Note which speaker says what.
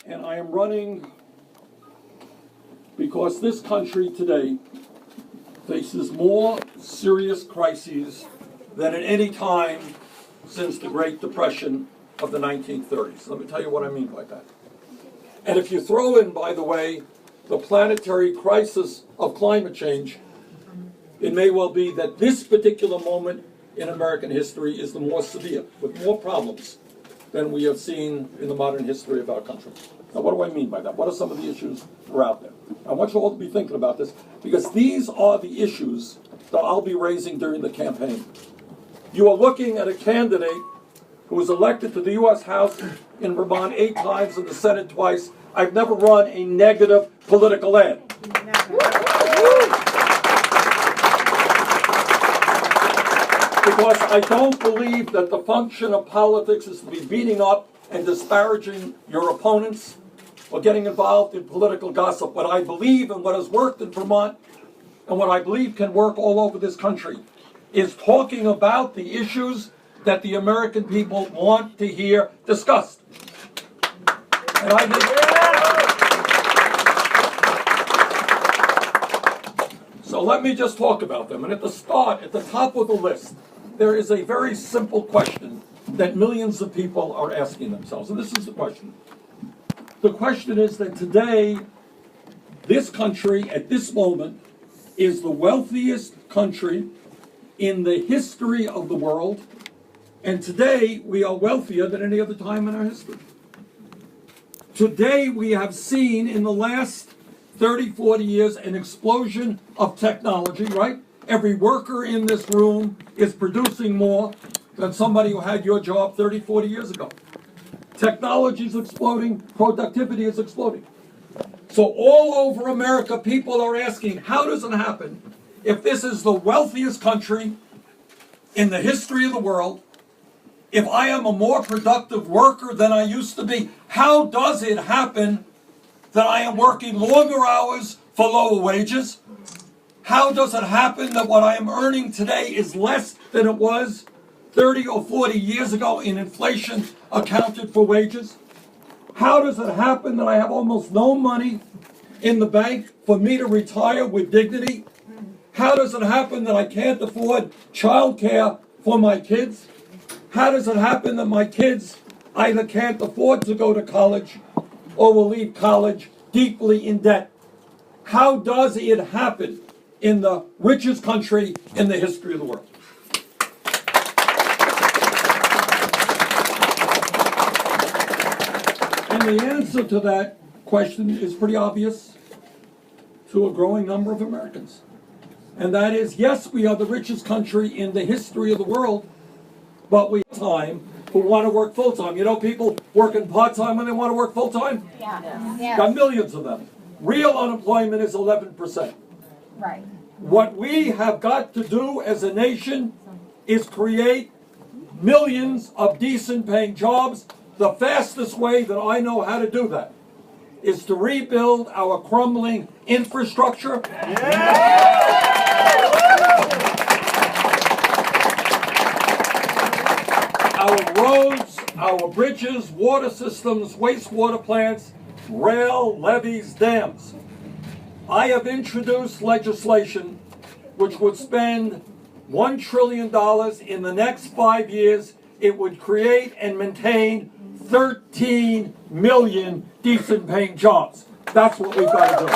Speaker 1: And I am running because this country today faces more serious crises than at any time since the Great Depression of the 1930s. Let me tell you what I mean by that. And if you throw in, by the way, the planetary crisis of climate change, it may well be that this particular moment in American history is the more severe, with more problems than we have seen in the modern history of our country. Now, what do I mean by that? What are some of the issues that are out there? I want you all to be thinking about this, because these are the issues that I'll be raising during the campaign. You are looking at a candidate who was elected to the U.S. House in Vermont 8 times and the Senate twice. I've never run a negative political ad. Because I don't believe that the function of politics is to be beating up and disparaging your opponents or getting involved in political gossip. What I believe and what has worked in Vermont and what I believe can work all over this country is talking about the issues that the American people want to hear discussed. And I think so let me just talk about them. And at the start, at the top of the list, there is a very simple question that millions of people are asking themselves. And this is the question. The question is that today, this country, at this moment, is the wealthiest country in the history of the world. And today, we are wealthier than any other time in our history. Today, we have seen in the last 30, 40 years an explosion of technology, right? Every worker in this room is producing more than somebody who had your job 30, 40 years ago. Technology is exploding, productivity is exploding. So all over America, people are asking, how does it happen if this is the wealthiest country in the history of the world? If I am a more productive worker than I used to be, how does it happen that I am working longer hours for lower wages? How does it happen that what I am earning today is less than it was 30 or 40 years ago in inflation accounted for wages? How does it happen that I have almost no money in the bank for me to retire with dignity? How does it happen that I can't afford child care for my kids? How does it happen that my kids either can't afford to go to college or will leave college deeply in debt? How does it happen in the richest country in the history of the world? And the answer to that question is pretty obvious to a growing number of Americans. And that is, yes, we are the richest country in the history of the world, but we have time who want to work full-time. You know, people working part-time when they want to work full-time? Yeah. Got millions of them. Real unemployment is 11%.
Speaker 2: Right.
Speaker 1: What we have got to do as a nation is create millions of decent paying jobs. The fastest way that I know how to do that is to rebuild our crumbling infrastructure. Our roads, our bridges, water systems, wastewater plants, rail, levees, dams. I have introduced legislation which would spend $1 trillion in the next 5 years. It would create and maintain 13 million decent paying jobs. That's what we've got to do.